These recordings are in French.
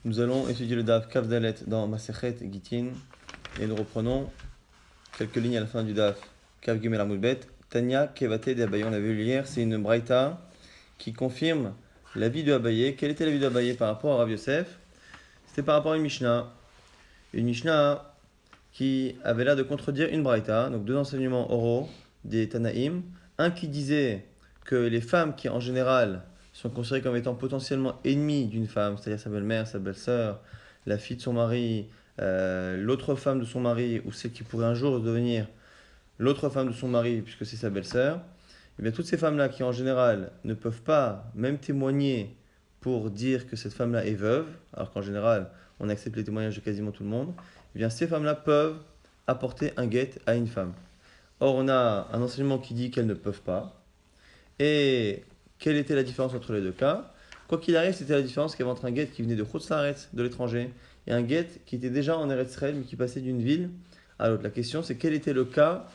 Nous allons étudier le Daf Kaf Dalet dans Masechet Gitin et nous reprenons quelques lignes à la fin du Daf Kaf Gimel Amud Bet. Tanya Kevate de Abaye, on l'a vu hier, c'est une braïta qui confirme l'avis de Abaye. Quel était l'avis de Abaye par rapport à Rav Yosef? C'était par rapport à une Mishnah qui avait l'air de contredire une braïta, donc deux enseignements oraux des Tanaïm. Un qui disait que les femmes qui en général sont considérées comme étant potentiellement ennemies d'une femme, c'est-à-dire sa belle-mère, sa belle-sœur, la fille de son mari, l'autre femme de son mari, ou celle qui pourrait un jour devenir l'autre femme de son mari, puisque c'est sa belle-sœur, et bien toutes ces femmes-là qui en général ne peuvent pas même témoigner pour dire que cette femme-là est veuve, alors qu'en général on accepte les témoignages de quasiment tout le monde, et bien ces femmes-là peuvent apporter un guet à une femme. Or on a un enseignement qui dit qu'elles ne peuvent pas. Et quelle était la différence entre les deux cas? Quoi qu'il arrive, c'était la différence qu'il y avait entre un guet qui venait de Chutz La'aretz, de l'étranger, et un guet qui était déjà en Eretz Israël, mais qui passait d'une ville à l'autre. La question, c'est quel était le cas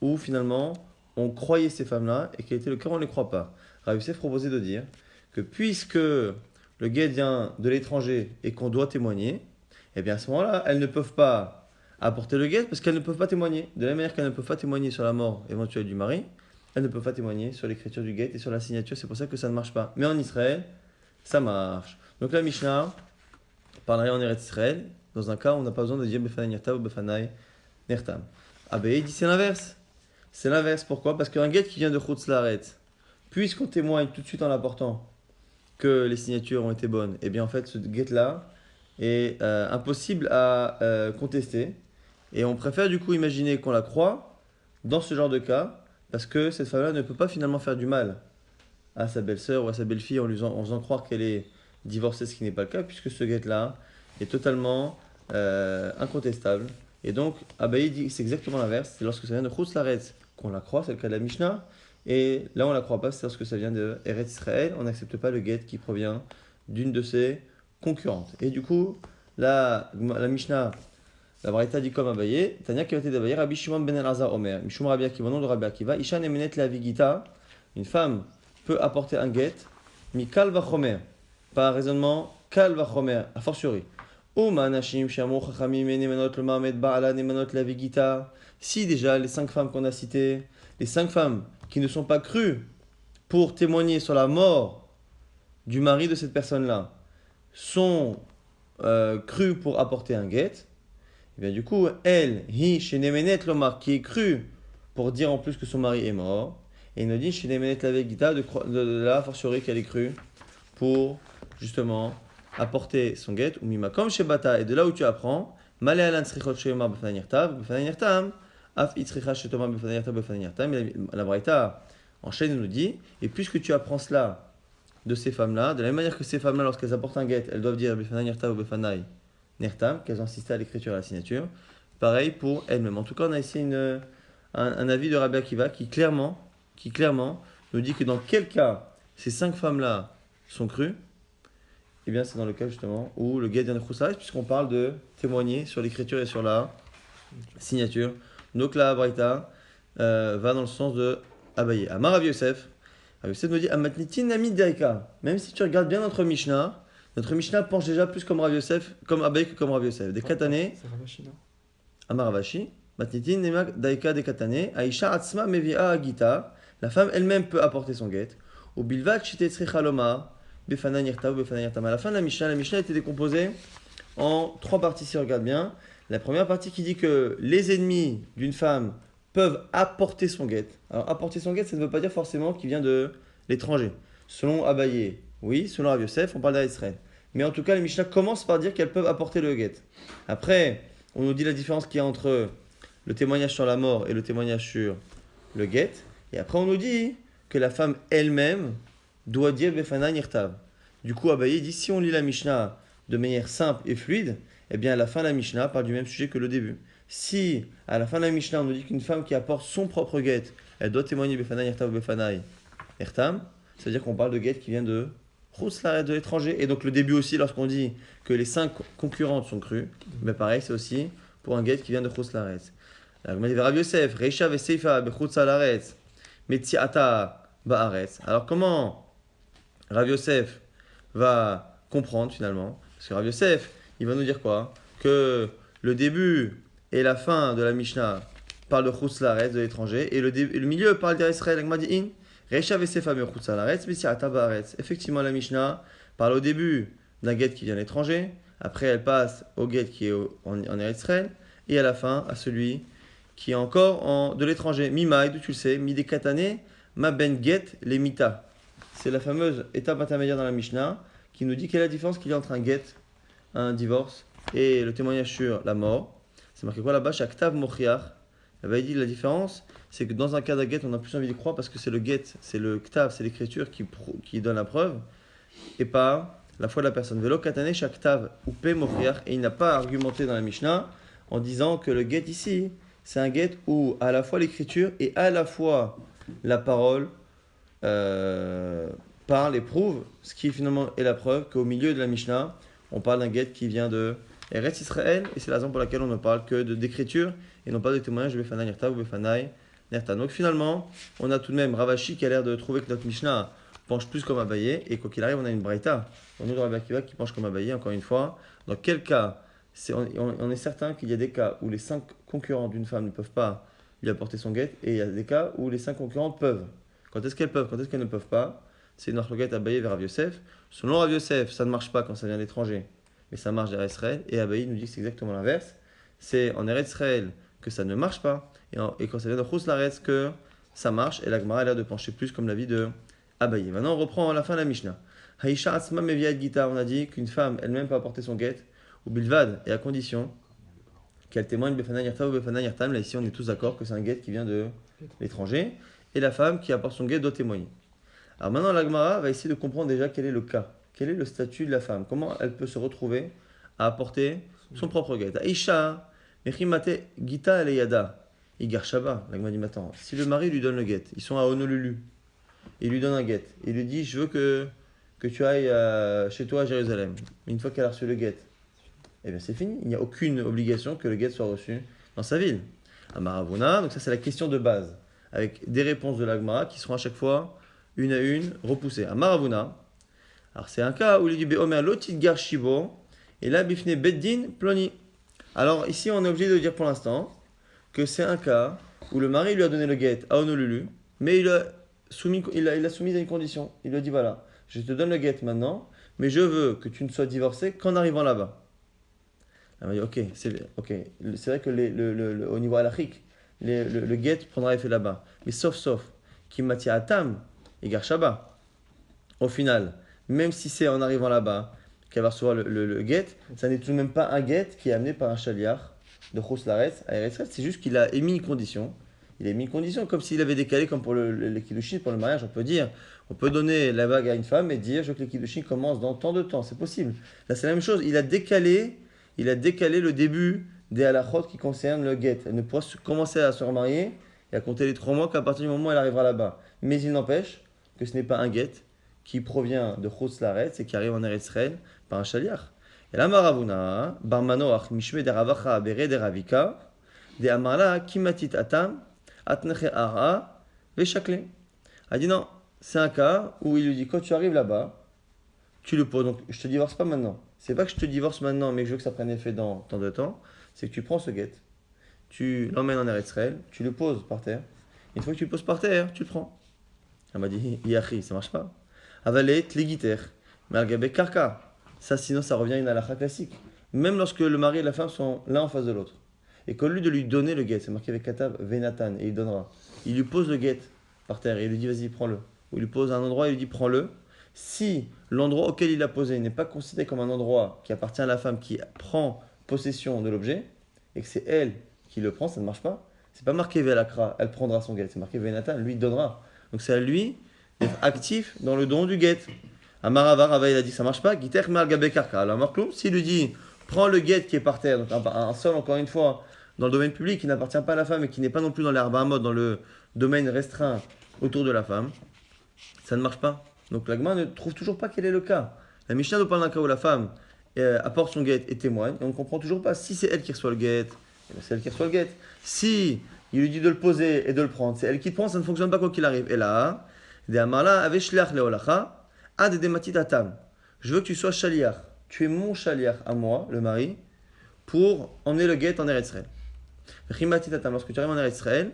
où finalement on croyait ces femmes-là, et quel était le cas où on ne les croit pas. Rav Yosef proposait de dire que puisque le guet vient de l'étranger et qu'on doit témoigner, eh bien à ce moment-là, elles ne peuvent pas apporter le guet parce qu'elles ne peuvent pas témoigner. De la même manière qu'elles ne peuvent pas témoigner sur la mort éventuelle du mari, elles ne peuvent pas témoigner sur l'écriture du guet et sur la signature, c'est pour ça que ça ne marche pas. Mais en Israël, ça marche. Donc la Mishnah parlerait en Eretz Israël, dans un cas où on n'a pas besoin de dire Befanai Nirta ou Befanai Nertam. Abaye dit c'est l'inverse. C'est l'inverse, pourquoi? Parce qu'un guet qui vient de Chutz La'aretz, puisqu'on témoigne tout de suite en l'apportant que les signatures ont été bonnes, et bien en fait ce guet-là est impossible à contester. Et on préfère du coup imaginer qu'on la croit dans ce genre de cas, parce que cette femme-là ne peut pas finalement faire du mal à sa belle-sœur ou à sa belle-fille en faisant croire qu'elle est divorcée, ce qui n'est pas le cas, puisque ce guet-là est totalement incontestable. Et donc, Abaye dit que c'est exactement l'inverse. C'est lorsque ça vient de Chutz La'aretz qu'on la croit, c'est le cas de la Mishnah. Et là, on ne la croit pas, c'est lorsque ça vient de Eretz Israël. On n'accepte pas le guet qui provient d'une de ses concurrentes. Et du coup, la Mishnah, la Braïta dit comme Abaye, Tanya qui était d'Abaye, Rabbi Shimon ben Elazar Omer, Mishum Rabbi Akiva, nom de Rabbi Akiva, Isha nemenet la vigita, une femme peut apporter un guet, mi kal vachomer, par raisonnement, kal vachomer, a fortiori. Uma nashim shamu chachamim nemenot le mamed ba'ala nemenot la vigita, si déjà les 5 femmes qu'on a citées, les 5 femmes qui ne sont pas crues pour témoigner sur la mort du mari de cette personne-là, sont crues pour apporter un guet, et bien du coup, elle, hi, chez Nemenet Lomar, qui est crue pour dire en plus que son mari est mort, et il nous dit chez Nemenet la Vegita, de la fortiori qu'elle est crue pour justement apporter son guet, ou mima comme chez Bata, et de là où tu apprends, Malé alan srichot sheyomar befananirtam, af itzricha shetomar befananirtam, la Braïta enchaîne et nous dit, et puisque tu apprends cela de ces femmes-là, de la même manière que ces femmes-là, lorsqu'elles apportent un guet, elles doivent dire befananirtam ou befanai Nertam, qu'elles ont assisté à l'écriture et à la signature. Pareil pour elles-mêmes. En tout cas, on a ici un avis de Rabbi Akiva qui clairement nous dit que dans quel cas ces 5 femmes-là sont crues, eh bien c'est dans le cas justement où le guet vient de Chutz La'aretz, puisqu'on parle de témoigner sur l'écriture et sur la signature. Donc la Braïta va dans le sens de Abaye. Amar Rav Yosef. Rav Yosef nous dit Amatnitin Namid Daika. Même si tu regardes bien notre Mishnah penche déjà plus comme Rav Yosef, comme Abaye que comme Rav Yosef. Des Katane, C'est Ravashi, non? Amar Ravashi, Matnitin Nemak Daika des Katane, Aisha Atzma Mevia Agita, la femme elle-même peut apporter son guet. Au Bilvat Chitetzri Chaloma, Befana Nirta ou Befana Nirtam. À la fin de la Mishnah a été décomposée en 3 parties si on regarde bien. La première partie qui dit que les ennemis d'une femme peuvent apporter son guet. Alors apporter son guet, ça ne veut pas dire forcément qu'il vient de l'étranger. Selon Abaye, oui, selon Rav Yosef, on parle d'Israël. Mais en tout cas, les Mishnah commencent par dire qu'elles peuvent apporter le guet. Après, on nous dit la différence qu'il y a entre le témoignage sur la mort et le témoignage sur le guet. Et après, on nous dit que la femme elle-même doit dire Befana Nirtav. Du coup, Abaye dit si on lit la Mishnah de manière simple et fluide, eh bien à la fin de la Mishnah parle du même sujet que le début. Si à la fin de la Mishnah on nous dit qu'une femme qui apporte son propre guet, elle doit témoigner Befana Nirtav ou Befana Nirtam, c'est-à-dire qu'on parle de guet qui vient de Chutz La'aretz, de l'étranger. Et donc le début aussi, lorsqu'on dit que les 5 concurrentes sont crues, mais pareil, c'est aussi pour un guet qui vient de Chutz La'aretz. Rav Yosef, Reisha veSeifa bechutz La'aretz, Metziata ba'aretz. Alors comment Rav Yosef va comprendre finalement. Parce que Rav Yosef, il va nous dire quoi? Que le début et la fin de la Mishnah parlent de Chutz Laaretz, de l'étranger, et le milieu parle d'Israël. La Gemara dit In, Reisha Vesef Amir Chutz Laaretz, Messiata Baaretz. Effectivement, la Mishnah parle au début d'un guet qui vient de l'étranger, après elle passe au guet qui est en Israël, et à la fin à celui qui est encore de l'étranger. Mimaï, tu le sais, Midé Katane, Ma Ben Get, les Mita. C'est la fameuse étape intermédiaire dans la Mishnah qui nous dit quelle est la différence qu'il y a entre un get, un divorce, et le témoignage sur la mort. C'est marqué quoi là-bas? Shaktav Mochiach. Il dit la différence, c'est que dans un cas de get, on a plus envie d'y croire parce que c'est le get, c'est le ktav, c'est l'écriture qui donne la preuve, et pas la foi de la personne. Velo Katane Shaktav ou Pe Mochiach. Et il n'a pas argumenté dans la Mishnah en disant que le get ici, c'est un get où à la fois l'écriture et à la fois la parole parle et prouve, ce qui finalement est la preuve qu'au milieu de la Mishnah, on parle d'un get qui vient de Eretz Israël, et c'est la raison pour laquelle on ne parle que d'écriture et non pas de témoignage de Befanai Nirta ou Befanai Nerta. Donc finalement, on a tout de même Ravashi qui a l'air de trouver que notre Mishnah penche plus comme Abaye, et quoi qu'il arrive, on a une Braïta, on nous de Rabbi Akiva qui penche comme Abaye, encore une fois. Dans quel cas on est certain qu'il y a des cas où les 5 concurrents d'une femme ne peuvent pas lui apporter son guet, et il y a des cas où les 5 concurrents peuvent. Quand est-ce qu'elles peuvent, quand est-ce qu'elles ne peuvent pas? C'est une marloquette Abaye vers Rav Yosef. Selon Rav Yosef, ça ne marche pas quand ça vient de l'étranger, mais ça marche vers Israël. Et Abaye nous dit que c'est exactement l'inverse. C'est en Eretz Israël que ça ne marche pas, et quand ça vient de Chutz Laaretz que ça marche. Et la Gemara a l'air de pencher plus comme l'avis de Abaye. Maintenant, on reprend à la fin de la Mishnah. Haïcha Atzma Meviat Gita, on a dit qu'une femme elle-même peut apporter son guet, ou Bilvad, et à condition qu'elle témoigne Befanai Nirta ou Befanai Nirtam. Là, ici, on est tous d'accord que c'est un guet qui vient de l'étranger, et la femme qui apporte son guet doit témoigner. Alors maintenant, la Gemara va essayer de comprendre déjà quel est le cas, quel est le statut de la femme, comment elle peut se retrouver à apporter son propre guet. Aïcha, Mechimate Gita Aleyada, Igar Shaba. La Gemara dit maintenant, si le mari lui donne le guet, ils sont à Honolulu, il lui donne un guet, il lui dit je veux que tu ailles chez toi à Jérusalem. Une fois qu'elle a reçu le guet, eh bien c'est fini, il n'y a aucune obligation que le guet soit reçu dans sa ville. Amaravuna, donc ça c'est la question de base, avec des réponses de l'Agmara qui seront à chaque fois une à une repoussées. Amaravuna, alors c'est un cas où il dit Beomer lotit gar shibo, et là bifne beddin ploni. Alors ici on est obligé de dire pour l'instant que c'est un cas où le mari lui a donné le guet à Honolulu, mais il a soumis à une condition. Il lui a dit voilà, je te donne le guet maintenant, mais je veux que tu ne sois divorcé qu'en arrivant là-bas. Elle m'a dit ok, c'est vrai que au niveau halachique, le guet prendra effet là-bas. Mais sauf, qui matia atam, Igar Shaba. Au final, même si c'est en arrivant là-bas qu'elle va recevoir le guet, ça n'est tout de même pas un guet qui est amené par un chaliar de Chutz Laaretz à Eretz Israël. C'est juste qu'il a émis une condition. Il a mis une condition, comme s'il avait décalé, comme pour les kiddushin, pour le mariage, on peut donner la bague à une femme et dire, je veux que les kiddushin commencent dans tant de temps, c'est possible. Là, c'est la même chose, il a décalé le début des halachot qui concernent le guet. Elle ne pourra commencer à se remarier et à compter les 3 mois qu'à partir du moment où elle arrivera là-bas. Mais il n'empêche que ce n'est pas un guet qui provient de Chutz Laaretz et qui arrive en Eretz Israël par un chaliar. Et là, Maravuna, Barmanoach, Mishme de Ravacha, Bere de Ravika, de Amala, Kimatit Atam, Atneche Ara, Veshakle. Elle dit non, c'est un cas où il lui dit quand tu arrives là-bas, tu le poses. Donc je te divorce pas maintenant. C'est pas que je te divorce maintenant, mais que je veux que ça prenne effet dans tant de temps. C'est que tu prends ce guet, tu l'emmènes en Eretz Israël, tu le poses par terre. Une fois que tu le poses par terre, tu le prends. Elle m'a dit Yachi, ça marche pas. Avalet, Tlegiter, Malgabe Karka. Ça, sinon, ça revient à une halakha classique. Même lorsque le mari et la femme sont l'un en face de l'autre. Et qu'au lieu de lui donner le guet, c'est marqué avec Katav, Venatan, et il donnera. Il lui pose le guet par terre et il lui dit vas-y, prends-le. Ou il lui pose un endroit et il lui dit prends-le. Si l'endroit auquel il l'a posé n'est pas considéré comme un endroit qui appartient à la femme qui prend possession de l'objet, et que c'est elle qui le prend, ça ne marche pas. C'est pas marqué Velakra, elle prendra son guet. C'est marqué Venatan, lui donnera. Donc c'est à lui d'être actif dans le don du guet. Amarava, Rava, il a dit ça marche pas. Giter Malgabe Karka. Alors Marcloum, s'il lui dit prends le guet qui est par terre, donc un sol encore une fois, dans le domaine public qui n'appartient pas à la femme et qui n'est pas non plus dans l'herbe à mode, dans le domaine restreint autour de la femme, ça ne marche pas. Donc l'agma ne trouve toujours pas quel est le cas. La Mishnah nous parle d'un cas où la femme apporte son guet et témoigne, et on ne comprend toujours pas si c'est elle qui reçoit le guet, c'est elle qui reçoit le guet. Si il lui dit de le poser et de le prendre, c'est elle qui le prend, ça ne fonctionne pas quoi qu'il arrive. Et là, des amala avec shliach leolacha ad dematit atam. je veux que tu sois shaliach. Tu es mon shaliach à moi, le mari, pour emmener le guet en Eretz Israël. Lorsque tu arrives en Eretz Israël,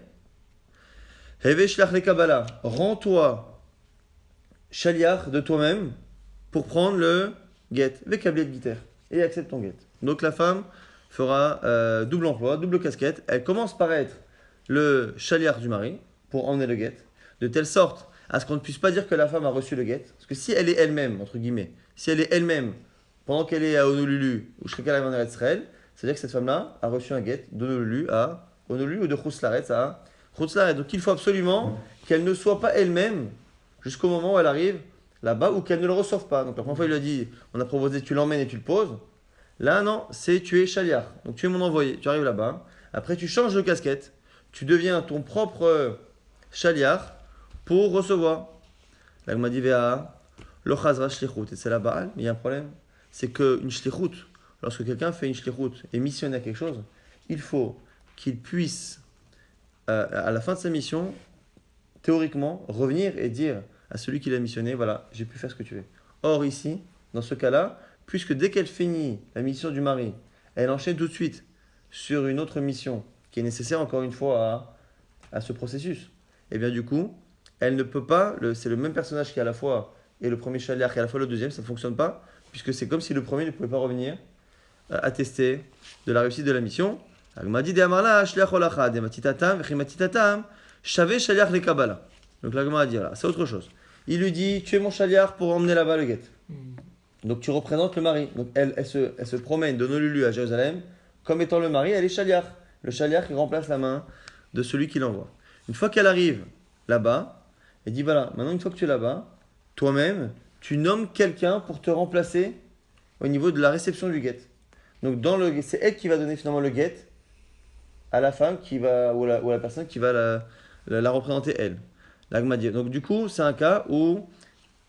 Heve shlach le Kabbalah, rends-toi shaliach de toi-même pour prendre le guet, vekabli et guiter, et accepte ton guet. Donc la femme fera double emploi, double casquette. Elle commence par être le shaliach du mari pour emmener le guet, de telle sorte à ce qu'on ne puisse pas dire que la femme a reçu le guet. Parce que si elle est elle-même, entre guillemets, si elle est elle-même, pendant qu'elle est à Honolulu, ou Shrek arrive en Eretz Israël, c'est-à-dire que cette femme-là a reçu un guet d'Honolulu à Honolulu ou de Chutz à Chutz. Donc il faut absolument qu'elle ne soit pas elle-même jusqu'au moment où elle arrive là-bas ou qu'elle ne le reçoive pas. Donc la première fois, il lui a dit, on a proposé, tu l'emmènes et tu le poses. Là, non, c'est tu es shaliach. Donc tu es mon envoyé. Tu arrives là-bas. Après, tu changes de casquette. Tu deviens ton propre shaliach pour recevoir. Là, on m'a dit, lo chazra shlichut. Et c'est la Baal, mais il y a un problème. C'est qu'une shlichut, lorsque quelqu'un fait une shlichut et missionne à quelque chose, il faut qu'il puisse, à la fin de sa mission, théoriquement, revenir et dire à celui qui l'a missionné, voilà, j'ai pu faire ce que tu veux. Or, ici, dans ce cas-là, puisque dès qu'elle finit la mission du mari, elle enchaîne tout de suite sur une autre mission qui est nécessaire encore une fois à ce processus, et bien du coup, elle ne peut pas, c'est le même personnage qui à la fois est le premier shaliach et à la fois le deuxième, ça ne fonctionne pas, puisque c'est comme si le premier ne pouvait pas revenir attester de la réussite de la mission. Donc la Gemara a dit, voilà, c'est autre chose. Il lui dit, tu es mon shaliach pour emmener là-bas le guet. Donc tu représentes le mari. Donc elle se promène de Honolulu à Jérusalem comme étant le mari, elle est shaliach. Le shaliach qui remplace la main de celui qui l'envoie. Une fois qu'elle arrive là-bas, elle dit voilà, maintenant une fois que tu es là-bas, toi-même, tu nommes quelqu'un pour te remplacer au niveau de la réception du guet. Donc c'est elle qui va donner finalement le guet à la femme ou la personne qui va la représenter elle. Donc du coup, c'est un cas où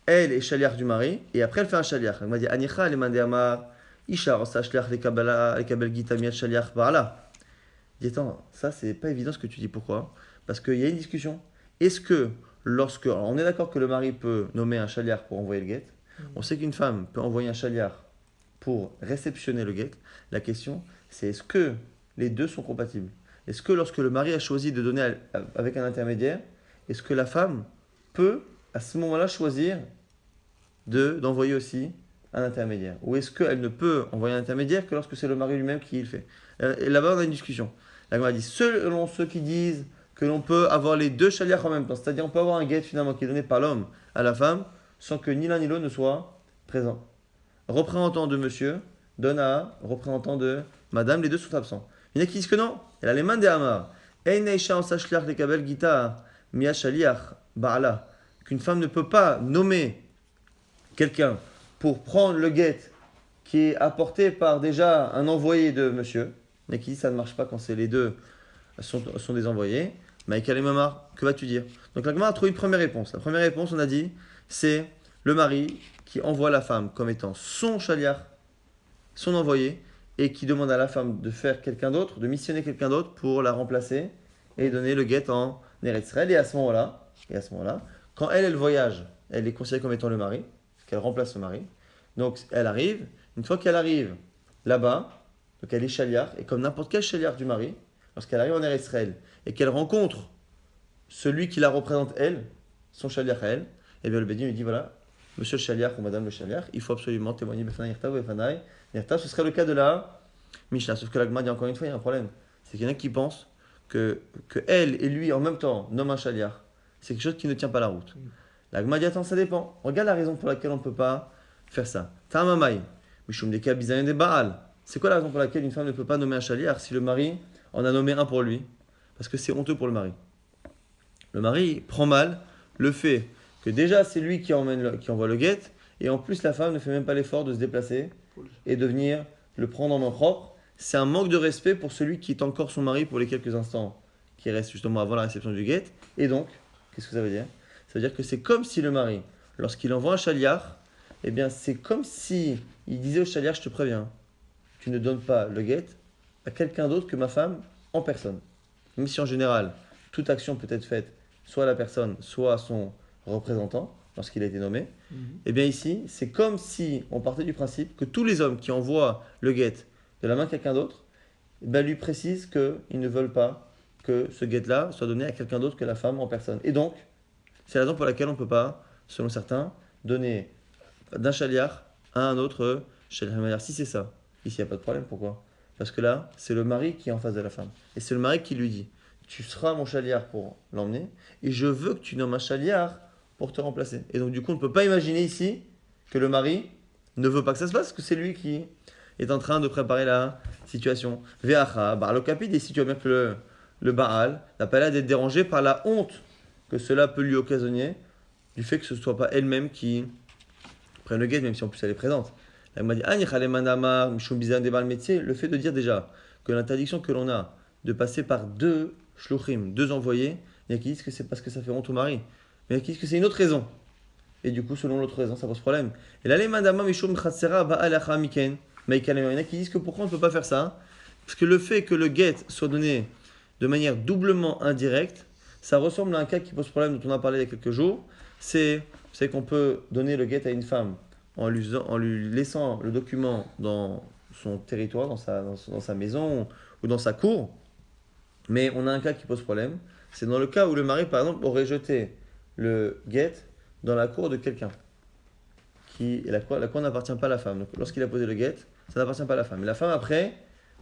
elle est shaliach du mari, et après elle fait un shaliach. Elle m'a dit, Anicha, elle m'a dit, Isha, osa shaliach le kabel gita miat shaliach ba'ala. Il dit, attends, ça c'est pas évident ce que tu dis, pourquoi? Parce qu'il y a une discussion. Est-ce que alors, on est d'accord que le mari peut nommer un shaliach pour envoyer le guet, on sait qu'une femme peut envoyer un shaliach pour réceptionner le guet. La question, c'est est-ce que les deux sont compatibles? Est-ce que lorsque le mari a choisi de donner avec un intermédiaire, est-ce que la femme peut à ce moment-là choisir d'envoyer aussi un intermédiaire? Ou est-ce qu'elle ne peut envoyer un intermédiaire que lorsque c'est le mari lui-même qui le fait? Et là-bas, on a une discussion. La Gemara dit, selon ceux qui disent que l'on peut avoir les deux shaliachs en même temps, c'est-à-dire on peut avoir un guet finalement qui est donné par l'homme à la femme, sans que ni l'un ni l'autre ne soit présent. Représentant de monsieur donne à représentant de madame, les deux sont absents. Il y en a qui disent que non. Elle a les mains des Hamar. Qu'une femme ne peut pas nommer quelqu'un pour prendre le guet qui est apporté par déjà un envoyé de monsieur. Il y en a qui disent que ça ne marche pas quand c'est les deux sont des envoyés. Maïkal et Mamar, que vas-tu dire? Donc la Gemara a trouvé une première réponse. La première réponse, on a dit, c'est le mari qui envoie la femme comme étant son shaliach, son envoyé, et qui demande à la femme de faire quelqu'un d'autre, de missionner quelqu'un d'autre pour la remplacer et donner le guet en Eretz Israël. Et à ce moment-là, quand elle voyage, elle est considérée comme étant le mari, parce qu'elle remplace le mari. Donc elle arrive, une fois qu'elle arrive là-bas, donc elle est shaliach, et comme n'importe quel shaliach du mari, lorsqu'elle arrive en Eretz Israël et qu'elle rencontre celui qui la représente elle, son shaliach à elle, et bien le bédin lui dit voilà, monsieur le shaliach ou madame le shaliach, il faut absolument témoigner Befanaï Yertav ou Befanaï Yertav. Ce serait le cas de la Mishnah. Sauf que la Gemara dit encore une fois, il y a un problème. C'est qu'il y en a qui pensent que elle et lui en même temps nomment un shaliach. C'est quelque chose qui ne tient pas la route. La Gemara dit attends, ça dépend. Regarde la raison pour laquelle on ne peut pas faire ça. Tamamai, Mishum Deka Bizayon de Baal. C'est quoi la raison pour laquelle une femme ne peut pas nommer un shaliach si le mari en a nommé un pour lui? Parce que c'est honteux pour le mari. Le mari prend mal le fait que déjà c'est lui qui envoie le guet, et en plus la femme ne fait même pas l'effort de se déplacer et de venir le prendre en main propre. C'est un manque de respect pour celui qui est encore son mari pour les quelques instants qui restent justement avant la réception du guet. Et donc, qu'est-ce que ça veut dire? Ça veut dire que c'est comme si le mari, lorsqu'il envoie un shaliach, eh bien c'est comme si il disait au shaliach, je te préviens, tu ne donnes pas le guet à quelqu'un d'autre que ma femme en personne. Même si en général, toute action peut être faite soit à la personne, soit à son représentant, lorsqu'il a été nommé. Et bien ici, c'est comme si on partait du principe que tous les hommes qui envoient le guet de la main de quelqu'un d'autre, ben, lui précisent qu'ils ne veulent pas que ce guet-là soit donné à quelqu'un d'autre que la femme en personne. Et donc, c'est la raison pour laquelle on ne peut pas, selon certains, donner d'un chaliar à un autre chaliar. Si c'est ça, ici il n'y a pas de problème. Pourquoi? Parce que là, c'est le mari qui est en face de la femme. Et c'est le mari qui lui dit, tu seras mon chaliar pour l'emmener, et je veux que tu nommes un chaliar pour te remplacer. Et donc du coup, on ne peut pas imaginer ici que le mari ne veut pas que ça se fasse, que c'est lui qui est en train de préparer la situation. Ve'acha, Baal Kapid, et si tu vois bien que le Baal n'a pas l'air d'être dérangé par la honte que cela peut lui occasionner, du fait que ce ne soit pas elle-même qui prenne le guet, même si en plus elle est présente. Elle m'a dit, le fait de dire déjà que l'interdiction que l'on a de passer par deux shluchim, deux envoyés, il y a qui disent que c'est parce que ça fait honte au mari. Mais il y a qui disent que c'est une autre raison. Et du coup, selon l'autre raison, ça pose problème. Et là, les mandama mishum khatsera ba'alacha miken. Mais il y en a qui disent que pourquoi on ne peut pas faire ça? Parce que le fait que le guet soit donné de manière doublement indirecte, ça ressemble à un cas qui pose problème dont on a parlé il y a quelques jours. C'est qu'on peut donner le guet à une femme en lui laissant le document dans son territoire, dans sa maison ou dans sa cour. Mais on a un cas qui pose problème. C'est dans le cas où le mari, par exemple, aurait jeté le guet dans la cour de quelqu'un. La cour n'appartient pas à la femme. Donc, lorsqu'il a posé le guet, ça n'appartient pas à la femme. Et la femme, après,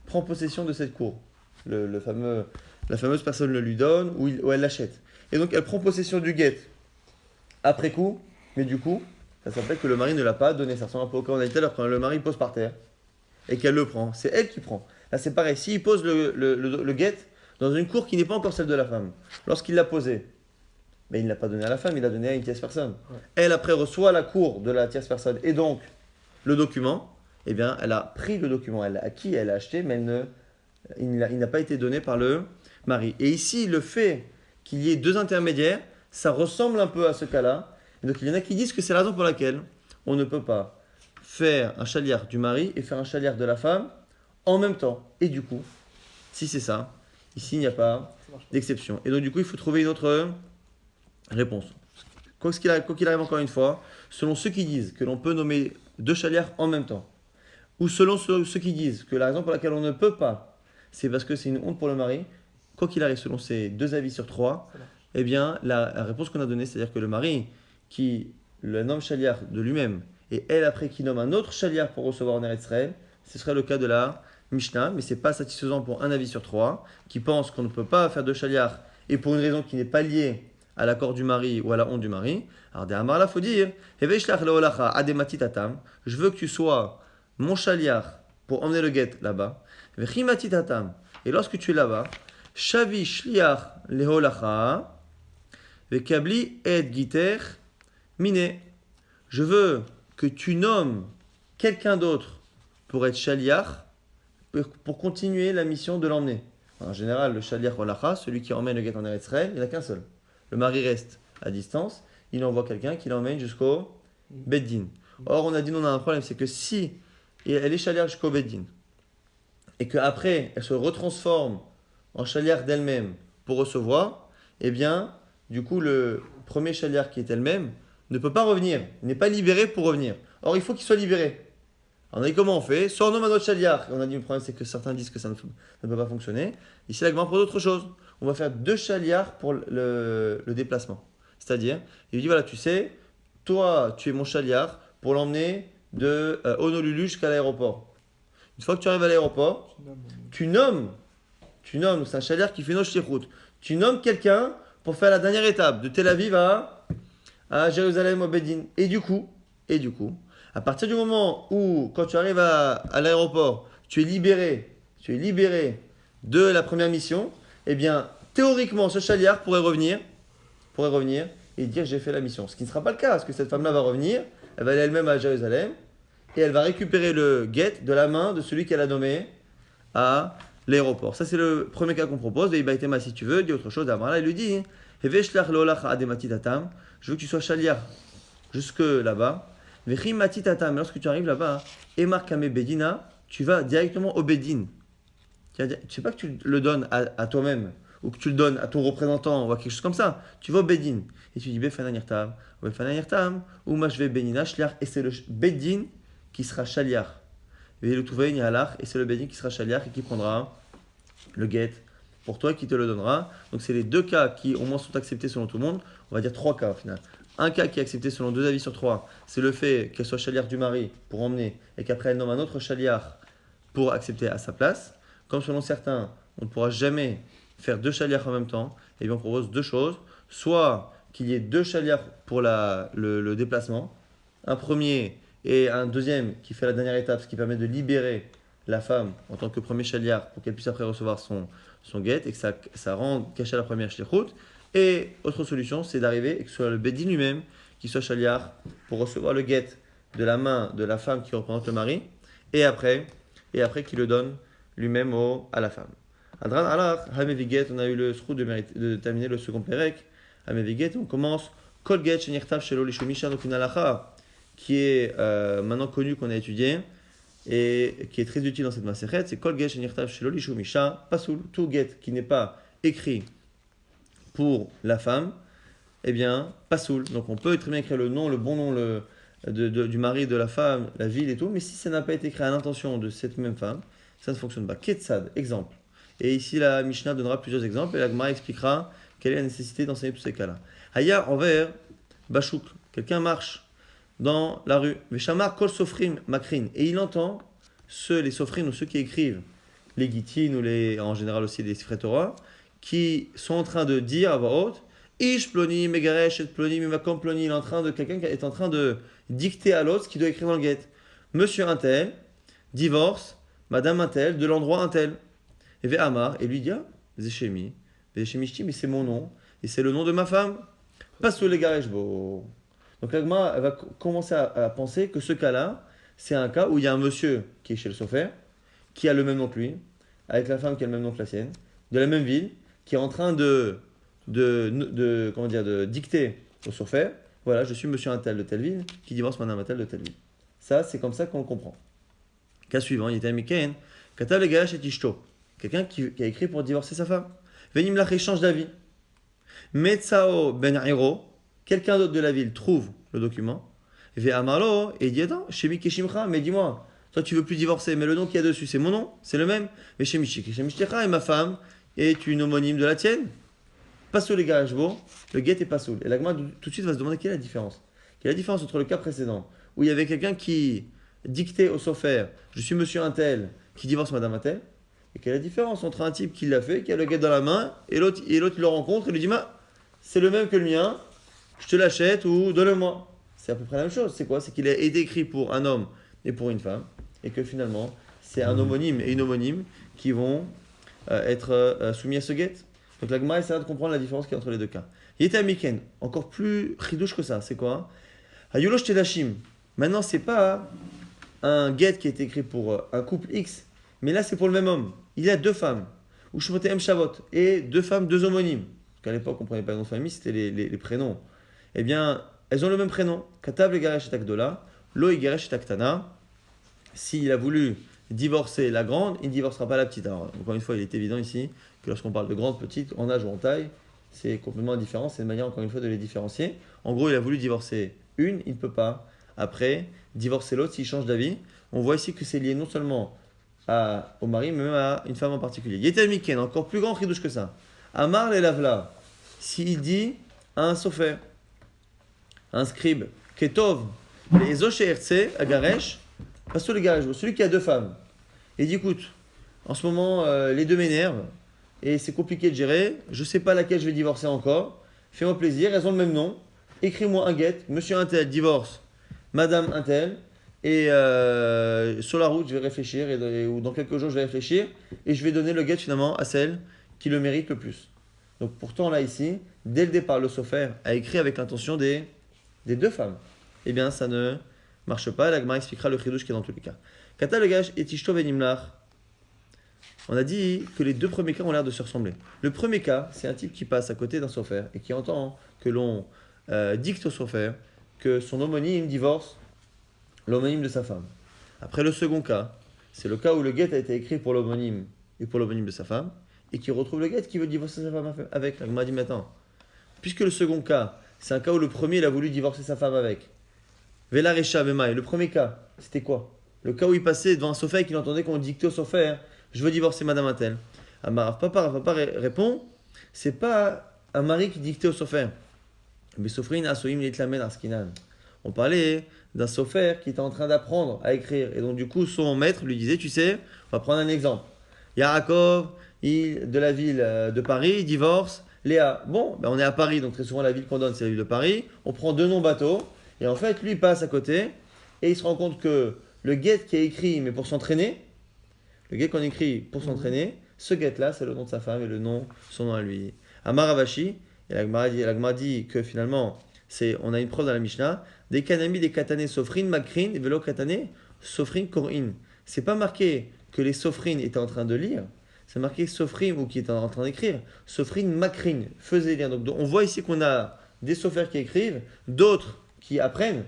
prend possession de cette cour. La fameuse personne le lui donne ou elle l'achète. Et donc, elle prend possession du guet après coup, mais du coup, ça s'appelle que le mari ne l'a pas donné. Ça ressemble un peu au cas où on a dit tout à l'heure, quand le mari pose par terre et qu'elle le prend. C'est elle qui prend. Là, c'est pareil. S'il pose le guet dans une cour qui n'est pas encore celle de la femme, lorsqu'il l'a posé, mais il ne l'a pas donné à la femme, il l'a donné à une tierce personne. Ouais. Elle, après, reçoit la cour de la tierce personne et donc le document. Eh bien, elle a pris le document, elle l'a acquis, elle l'a acheté, mais il n'a pas été donné par le mari. Et ici, le fait qu'il y ait deux intermédiaires, ça ressemble un peu à ce cas-là. Et donc, il y en a qui disent que c'est la raison pour laquelle on ne peut pas faire un chaliar du mari et faire un chaliar de la femme en même temps. Et du coup, si c'est ça, ici, il n'y a pas d'exception. Et donc, du coup, il faut trouver une autre réponse. Quoi qu'il arrive encore une fois, selon ceux qui disent que l'on peut nommer deux chaliars en même temps, ou selon ceux qui disent que la raison pour laquelle on ne peut pas, c'est parce que c'est une honte pour le mari, quoi qu'il arrive, selon ces deux avis sur trois, eh bien, la réponse qu'on a donnée, c'est-à-dire que le mari qui le nomme chaliar de lui-même, et elle après qui nomme un autre chaliar pour recevoir en Eretz Israël, ce serait le cas de la Mishnah, mais ce n'est pas satisfaisant pour un avis sur trois, qui pense qu'on ne peut pas faire deux chaliars, et pour une raison qui n'est pas liée à l'accord du mari ou à la honte du mari. Alors, des Amar là, il faut dire, je veux que tu sois mon chaliar pour emmener le guet là-bas. Et lorsque tu es là-bas, shavi shliach leholacha, vekabli et giter mine. Je veux que tu nommes quelqu'un d'autre pour être chaliar, pour continuer la mission de l'emmener. En général, le chaliar holacha, celui qui emmène le guet en Eretz Israël, il n'y en a qu'un seul. Le mari reste à distance, il envoie quelqu'un qui l'emmène jusqu'au Beddin. Or, on a dit, on a un problème, c'est que si elle est chaliar jusqu'au Beddin, et qu'après, elle se retransforme en chaliar d'elle-même pour recevoir, eh bien, du coup, le premier chaliar qui est elle-même ne peut pas revenir, il n'est pas libéré pour revenir. Or, il faut qu'il soit libéré. Alors, on a dit comment on fait? Soit on nomme un autre chaliar. Et on a dit, le problème, c'est que certains disent que ça ne peut pas fonctionner. Ici, la Gemara propose autre chose. On va faire deux chaliars pour le déplacement. C'est-à-dire, il lui dit, voilà, tu sais, toi, tu es mon chaliar pour l'emmener de Honolulu jusqu'à l'aéroport. Une fois que tu arrives à l'aéroport, tu nommes, c'est un chaliar qui fait nos shlichut. Tu nommes quelqu'un pour faire la dernière étape, de Tel Aviv à Jérusalem au Beddin. Et du coup, à partir du moment où, quand tu arrives à l'aéroport, tu es libéré de la première mission, eh bien, théoriquement, ce chaliar pourrait revenir et dire j'ai fait la mission. Ce qui ne sera pas le cas, parce que cette femme-là va revenir, elle va aller elle-même à Jérusalem, et elle va récupérer le guet de la main de celui qu'elle a nommé à l'aéroport. Ça, c'est le premier cas qu'on propose. Et Ibaïtema, si tu veux, il dit autre chose. Là, il lui dit je veux que tu sois chaliar jusque là-bas. Lorsque tu arrives là-bas, Emar Kame Bedina, tu vas directement au Bedin. Tu ne sais pas que tu le donnes à toi-même ou que tu le donnes à ton représentant, ou à quelque chose comme ça, tu vas au Bedin. Et tu dis Befanan Yirtam, ou Befanan Yirtam, ou moi je vais Benina Shliach, et c'est le Bedin qui sera Shaliach. Et le Touvain Yahalach, et c'est le Bedin qui sera Shaliach et qui prendra le get pour toi, qui te le donnera. Donc c'est les deux cas qui au moins sont acceptés selon tout le monde. On va dire trois cas au final. Un cas qui est accepté selon 2 avis sur 3, c'est le fait qu'elle soit chaliar du mari pour emmener et qu'après elle nomme un autre chaliar pour accepter à sa place. Comme selon certains, on ne pourra jamais faire 2 chaliars en même temps, et bien on propose 2 choses. Soit qu'il y ait 2 chaliars pour le déplacement, un premier et un deuxième qui fait la dernière étape, ce qui permet de libérer la femme en tant que premier chaliar pour qu'elle puisse après recevoir son guet et que ça rende caché la première shlichut. Et autre solution, c'est d'arriver et que ce soit le Bedin lui-même qui soit chaliar pour recevoir le guet de la main de la femme qui représente le mari et après qu'il le donne lui-même à la femme. Adran alach, Hameviget, on a eu le sroud de terminer le second perek. Hameviget, on commence Kol get shenirtav shelo lishumisha, donc une halacha qui est maintenant connue, qu'on a étudiée et qui est très utile dans cette masechet, c'est Kol get shenirtav shelo lishumisha, pasoul, tout get qui n'est pas écrit pour la femme, eh bien, pasoul. Donc on peut très bien écrire le nom, le bon nom du mari, de la femme, la ville et tout, mais si ça n'a pas été écrit à l'intention de cette même femme, ça ne fonctionne pas. Ketsad, exemple. Et ici, la Mishnah donnera plusieurs exemples et la Gemara expliquera quelle est la nécessité d'enseigner tous ces cas-là. Haya envers Bachouk, quelqu'un marche dans la rue, Veshamar kol sofrim makrin, et il entend les sofrim ou ceux qui écrivent les gitines ou en général aussi les sifrei Torah, qui sont en train de dire à voix haute, Ish ploni megaresh et ploni mimakom ploni, quelqu'un est en train de dicter à l'autre ce qu'il doit écrire dans le guet. Monsieur un tel divorce Madame un tel de l'endroit un tel. Et Ve'amar, et lui dit, Zeshemi, mais c'est mon nom, et c'est le nom de ma femme. Passe sous les garejbo. Donc l'agma, elle va commencer à penser que ce cas-là, c'est un cas où il y a un monsieur qui est chez le sofer, qui a le même nom que lui, avec la femme qui a le même nom que la sienne, de la même ville, qui est en train de dicter au sofer, voilà, je suis monsieur un tel de telle ville, qui divorce madame un tel de telle ville. Ça, c'est comme ça qu'on le comprend. Cas suivant, il était un Mikaen, Katav le Gash et Tishto. Quelqu'un qui a écrit pour divorcer sa femme. Venim lach échange d'avis. Metzao ben Hiro, quelqu'un d'autre de la ville trouve le document. Ve Amalo, et il dit attends, Shemi Keshimcha, mais dis-moi, toi tu veux plus divorcer, mais le nom qu'il y a dessus, c'est mon nom, c'est le même. Mais Shemi Keshimcha, et ma femme est une homonyme de la tienne. Pasoul les Garajbo, le guet est pasoul. Et l'agma tout de suite va se demander quelle est la différence. Quelle est la différence entre le cas précédent, où il y avait quelqu'un qui dictait au sofer, je suis monsieur un tel, qui divorce madame un tel, et quelle est la différence entre un type qui l'a fait, qui a le guet dans la main, et l'autre il le rencontre et lui dit c'est le même que le mien, je te l'achète ou donne-le-moi. C'est à peu près la même chose. C'est quoi? C'est qu'il a été écrit pour un homme et pour une femme, et que finalement c'est un homonyme et une homonyme qui vont être soumis à ce guet. Donc la Gemara essaiera de comprendre la différence qu'il y a entre les deux cas. Il était à Miken, encore plus chidouche que ça. C'est quoi? Hayulosh Tedashim. Maintenant, c'est pas un guet qui a été écrit pour un couple X, mais là c'est pour le même homme. Il a deux femmes, ou Shmote M Shavot, et deux femmes, deux homonymes. Parce qu'à l'époque, on ne prenait pas le nom de famille, c'était les prénoms. Eh bien, elles ont le même prénom. Katav le Garesh et Akdola, Lo Garesh et Aktana. S'il a voulu divorcer la grande, il ne divorcera pas la petite. Alors, encore une fois, il est évident ici que lorsqu'on parle de grande, petite, en âge ou en taille, c'est complètement différent. C'est une manière, encore une fois, de les différencier. En gros, il a voulu divorcer une, il ne peut pas. Après, divorcer l'autre s'il change d'avis. On voit ici que c'est lié non seulement au mari, mais même à une femme en particulier. Yetel Miken, encore plus grand chidouche que ça. Amar le lavla, s'il dit à un sofer, un scribe, Ketov, les Oshertse, à Garesh, passe le Garesh, celui qui a deux femmes. Il dit écoute, en ce moment, les deux m'énervent et c'est compliqué de gérer. Je ne sais pas laquelle je vais divorcer encore. Fais-moi plaisir, elles ont le même nom. Écris-moi un guet, monsieur un tel divorce, madame un tel. Et sur la route, je vais réfléchir, ou dans quelques jours, je vais réfléchir, et je vais donner le guet finalement à celle qui le mérite le plus. Donc pourtant, là, ici, dès le départ, le sofer a écrit avec l'intention des deux femmes. Eh bien, ça ne marche pas. La Gemara expliquera le chidouche qui est dans tous les cas. Kata le gash et tishto venimlach. On a dit que les deux premiers cas ont l'air de se ressembler. Le premier cas, c'est un type qui passe à côté d'un sofer et qui entend que l'on dicte au sofer que son homonyme divorce l'homonyme de sa femme. Après le second cas, c'est le cas où le guet a été écrit pour l'homonyme et pour l'homonyme de sa femme. et qui retrouve le guet, qui veut divorcer sa femme avec. La Gemara dit maintenant, puisque le second cas, c'est un cas où le premier il a voulu divorcer sa femme avec. Vela Recha Vemaï, le premier cas, c'était quoi? Le cas où il passait devant un sophère et qu'il entendait qu'on dictait au sophère, je veux divorcer madame Attel. Amar Papa répond, c'est pas un mari qui dictait au sophère. Mais Sofrin Asoim Litlamen Arskinan. On parlait d'un sophère qui était en train d'apprendre à écrire. Et donc, du coup, son maître lui disait, tu sais, on va prendre un exemple. Yarakov, de la ville de Paris, il divorce Léa. Bon, ben on est à Paris, donc très souvent la ville qu'on donne, c'est la ville de Paris. On prend deux noms bateaux. Et en fait, lui, il passe à côté. Et il se rend compte que le guet qui est écrit, mais pour s'entraîner, le guet qu'on écrit pour s'entraîner, ce guet-là, c'est le nom de sa femme et le nom, son nom à lui. Amaravashi, et la Gemara dit que finalement, on a une preuve dans la Mishnah, des kanami, des katané, sofrin, makrin, et velo katané, sofrin, korin. C'est pas marqué que les sofrin étaient en train de lire, c'est marqué sofrin ou qui étaient en train d'écrire. Sofrin, makrin, faisaient lire. Donc on voit ici qu'on a des sophères qui écrivent, d'autres qui apprennent.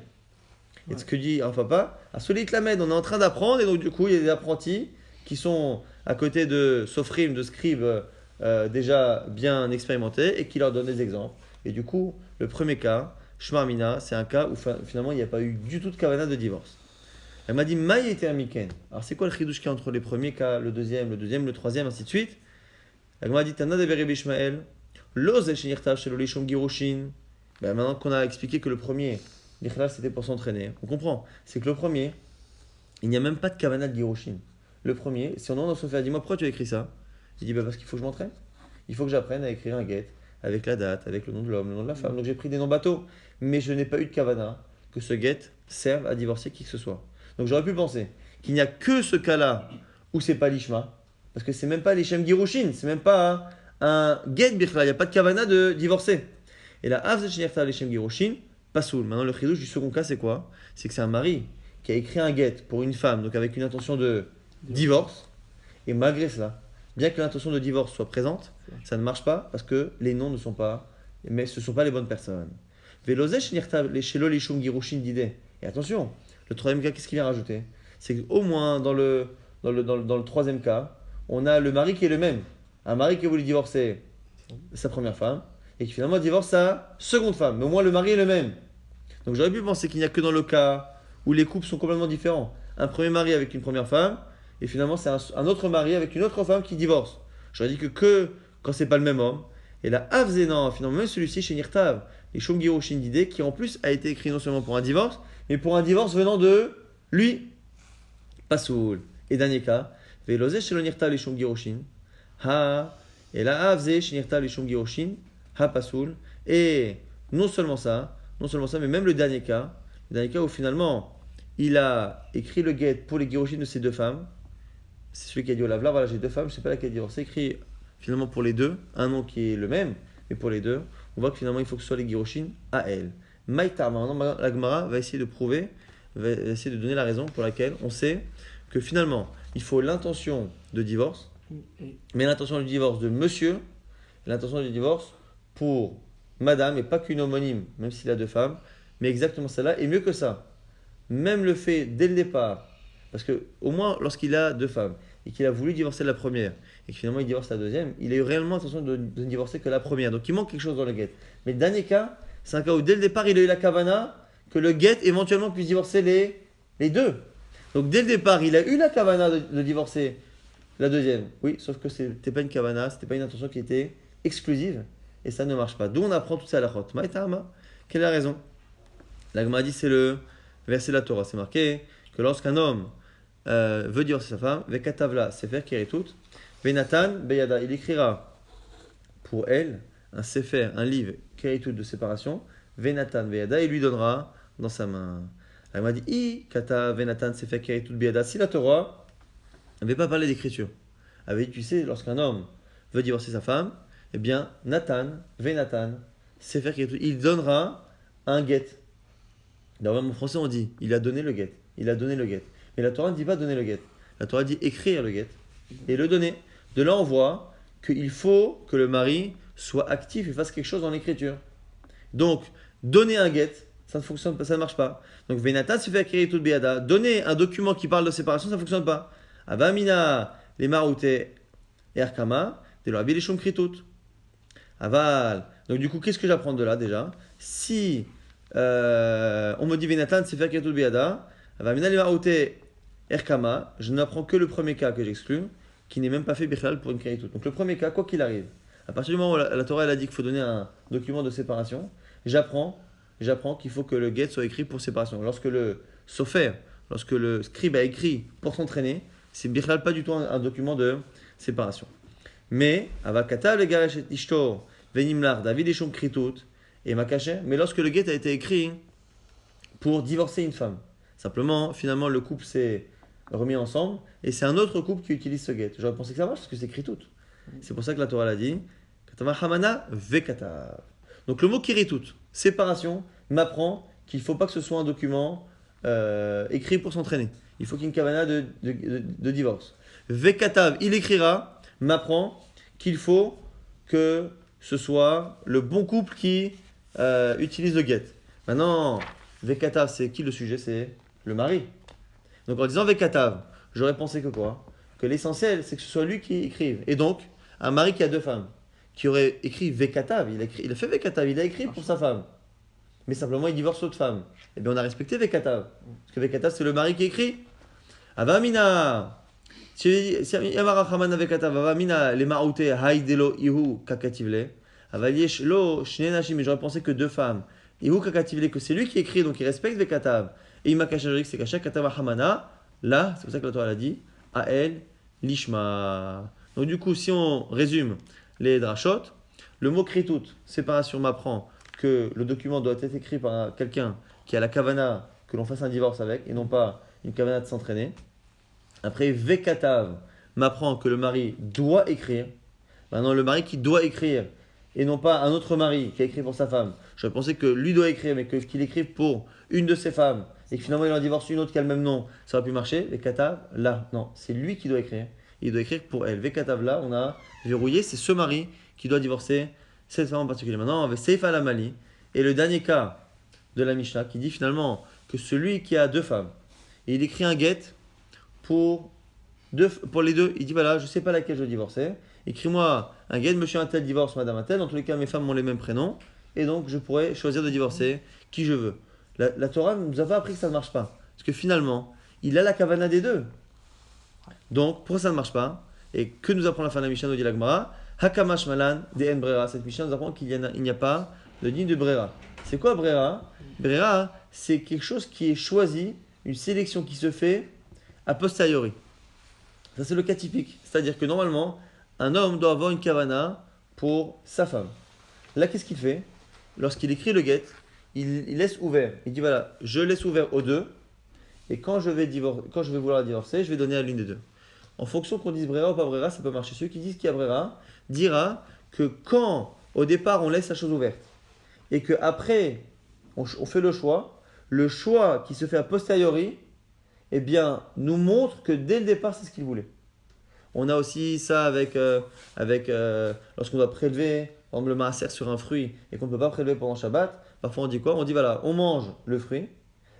Et ce que dit un papa, à Solit Lamed, on est en train d'apprendre, et donc du coup, il y a des apprentis qui sont à côté de sofrim, de scribes déjà bien expérimentés, et qui leur donnent des exemples. Et du coup, le premier cas, Shmarmina, c'est un cas où finalement il n'y a pas eu du tout de kavana de divorce. Elle m'a dit, Maï était un miken. Alors c'est quoi le chidouche qui est entre les premiers cas, le deuxième, le troisième, ainsi de suite? Elle m'a dit, Tana de Berebe Ishmael, Loze Shinirtav Shelo Lishom Girushin. Maintenant qu'on a expliqué que le premier, l'Ikhlal c'était pour s'entraîner, on comprend. C'est que le premier, il n'y a même pas de kavana de Girushin. Le premier, si on demande à Sophia, dis-moi pourquoi tu as écrit ça? Il dit, parce qu'il faut que je m'entraîne. Il faut que j'apprenne à écrire un guet avec la date, avec le nom de l'homme, le nom de la femme. Donc j'ai pris des noms bateaux. Mais je n'ai pas eu de kavana que ce guet serve à divorcer qui que ce soit. Donc j'aurais pu penser qu'il n'y a que ce cas-là où c'est pas l'ishma, parce que c'est même pas l'ishem girushin, c'est même pas un guet birchla, il n'y a pas de kavana de divorcer. Et la avze shenirta l'ishem girushin, pas soul. Maintenant le chidouche du second cas c'est quoi? C'est que c'est un mari qui a écrit un guet pour une femme, donc avec une intention de divorce, et malgré cela, bien que l'intention de divorce soit présente, ça ne marche pas parce que les noms ne sont pas, mais ce ne sont pas les bonnes personnes. Velozeh shenirta l'ishelo l'ishum girushin d'idée. Et attention, le troisième cas, qu'est-ce qu'il vient rajouter? C'est qu'au moins dans le troisième cas, on a le mari qui est le même. Un mari qui a voulu divorcer sa première femme et qui finalement divorce sa seconde femme. Mais au moins le mari est le même. Donc j'aurais pu penser qu'il n'y a que dans le cas où les couples sont complètement différents. Un premier mari avec une première femme et finalement c'est un autre mari avec une autre femme qui divorce. J'aurais dit que quand c'est pas le même homme. Et la Havzénan, finalement même celui-ci chez Nirtav, les Shomgiro Shindide, qui en plus a été écrit non seulement pour un divorce, mais pour un divorce venant de lui, Pasoul. Et dernier cas, Velozé chez l'Onirta les Shomgiroshin, Ha, et la Havzé chez Nirta les Shomgiroshin, Ha Pasoul. Et non seulement ça, mais même le dernier cas où finalement il a écrit le guet pour les Giroshin de ses deux femmes, c'est celui qui a dit au Lavla, voilà j'ai deux femmes, je ne sais pas laquelle divorcer, écrit finalement pour les deux, un nom qui est le même, mais pour les deux, on voit que finalement il faut que ce soit les Giroshin à elle. Maïtar, maintenant la Gemara va essayer de prouver, va essayer de donner la raison pour laquelle on sait que finalement il faut l'intention de divorce, mais l'intention du divorce de monsieur, l'intention du divorce pour madame, et pas qu'une homonyme, même s'il a deux femmes, mais exactement celle-là, et mieux que ça. Même le fait dès le départ, parce que au moins lorsqu'il a deux femmes, et qu'il a voulu divorcer la première, et que finalement il divorce la deuxième, il a eu réellement l'intention de ne divorcer que la première. Donc il manque quelque chose dans le guet. Mais le dernier cas, c'est un cas où dès le départ il a eu la kavana que le guet éventuellement puisse divorcer les deux. Donc dès le départ il a eu la kavana de divorcer la deuxième. Oui, sauf que c'était pas une kavana, c'était pas une intention qui était exclusive, et ça ne marche pas. D'où on apprend tout ça à la chot. Maïtama, quelle est la raison? La Gemara dit c'est le verset de la Torah, c'est marqué que lorsqu'un homme veut divorcer sa femme, Vekatavla, Sefer Keritut, Venatan, Beyada, il écrira pour elle un Sefer, un livre Keritut de séparation, Venatan, Beyada, il lui donnera dans sa main. Elle m'a dit, I, Kata, Venatan, Sefer Keritut, Beyada, si la Torah n'avait pas parlé d'écriture, avait dit, tu sais, lorsqu'un homme veut divorcer sa femme, eh bien, Nathan, Venatan, Sefer Keritut, il donnera un get. Dans le français, on dit, il a donné le get. Il a donné le get. Mais la Torah ne dit pas donner le get. La Torah dit écrire le get et le donner. De là, on voit qu'il faut que le mari soit actif et fasse quelque chose dans l'écriture. Donc, donner un get, ça ne fonctionne pas, ça ne marche pas. Donc, Venata se fait acquérir toute biada. Donner un document qui parle de séparation, ça ne fonctionne pas. Avamina, les marouté et arkama, de la Rabbi Shom Kritout. Aval. Donc du coup, qu'est-ce que j'apprends de là déjà? Si on me dit Venatan Sefer Kritout Biada, Avamina Lima Oute Erkama, je n'apprends que le premier cas que j'exclus, qui n'est même pas fait Bichlal pour une Kritout. Donc le premier cas, quoi qu'il arrive, à partir du moment où la Torah elle a dit qu'il faut donner un document de séparation, j'apprends qu'il faut que le get soit écrit pour séparation. Lorsque le sofer, lorsque le scribe a écrit pour s'entraîner, c'est Bichlal pas du tout un document de séparation. Mais, Avakatav le Garesh et Ishtor, Venimlar, David et Shom Kritout, et Makaché, mais lorsque le get a été écrit pour divorcer une femme, simplement, finalement, le couple s'est remis ensemble, et c'est un autre couple qui utilise ce get. J'aurais pensé que ça marche parce que c'est Kritout. C'est pour ça que la Torah l'a dit. Hamana vekatav. Donc le mot Kritout, séparation, m'apprend qu'il ne faut pas que ce soit un document écrit pour s'entraîner. Il faut qu'il y ait une kavana de divorce. Vekatav, il écrira, m'apprend qu'il faut que ce soit le bon couple qui utilise le get. Maintenant, Vekatav, c'est qui le sujet? C'est le mari. Donc en disant Vekatav, j'aurais pensé que quoi? Que l'essentiel, c'est que ce soit lui qui écrive. Et donc, un mari qui a deux femmes, qui aurait écrit Vekatav, il a fait Vekatav, il a écrit pour sa femme. Mais simplement, il divorce l'autre femme. Eh bien, on a respecté Vekatav. Parce que Vekatav, c'est le mari qui écrit. Avamina. Si Yamara Haman Vekatav, Avamina, les Maoute, Haidelo, Ihu, Kakativle. Avaliesh, Lo, Shnenashi, mais j'aurais pensé que deux femmes. Ihu, Kakativle, que c'est lui qui écrit, donc il respecte Vekatav. Et il m'a caché, c'est Kacha, Katava Hamana. Là, c'est pour ça que la Torah l'a dit. Ael, Lishma. Donc, du coup, si on résume les drachot, le mot kritout, séparation, m'apprend que le document doit être écrit par quelqu'un qui a la kavana que l'on fasse un divorce avec et non pas une kavana de s'entraîner. Après, vekatav m'apprend que le mari doit écrire. Maintenant, le mari qui doit écrire et non pas un autre mari qui a écrit pour sa femme. Je pensais que lui doit écrire, mais qu'il écrive pour une de ses femmes et que finalement il en divorce une autre qui a le même nom, ça aurait pu marcher. Vekatav, là, non, c'est lui qui doit écrire. Il doit écrire pour elle. Vekatav, là, on a verrouillé, c'est ce mari qui doit divorcer cette femme en particulier. Maintenant, on avait Seifa Lamali. Et le dernier cas de la Mishnah qui dit finalement que celui qui a deux femmes, et il écrit un get pour les deux, il dit voilà, je ne sais pas laquelle je veux divorcer. Écris-moi un get, monsieur un tel divorce, madame un tel. Dans tous les cas, mes femmes ont les mêmes prénoms. Et donc, je pourrais choisir de divorcer qui je veux. La Torah nous a pas appris que ça ne marche pas. Parce que finalement, il a la kavana des deux. Donc, pourquoi ça ne marche pas? Et que nous apprend la fin de la Mishnah, nous dit la Gemara, Hakamash Malan de En Brera. Cette Mishnah nous apprend qu'il n'y a pas de digne de Brera. C'est quoi Brera? Brera, c'est quelque chose qui est choisi, une sélection qui se fait a posteriori. Ça, c'est le cas typique. C'est-à-dire que normalement, un homme doit avoir une kavana pour sa femme. Là, qu'est-ce qu'il fait? Lorsqu'il écrit le get, il laisse ouvert. Il dit voilà, je laisse ouvert aux deux. Et quand je vais vouloir divorcer, je vais donner à l'une des deux. En fonction qu'on dise Brera ou pas Brera, ça peut marcher. Ceux qui disent qu'il y a Brera dira que quand, au départ, on laisse la chose ouverte et qu'après, on fait le choix qui se fait a posteriori, eh bien, nous montre que dès le départ, c'est ce qu'il voulait. On a aussi ça avec lorsqu'on doit prélever, par exemple, le maaser sur un fruit et qu'on ne peut pas prélever pendant Shabbat. Parfois, on dit quoi? On dit voilà, on mange le fruit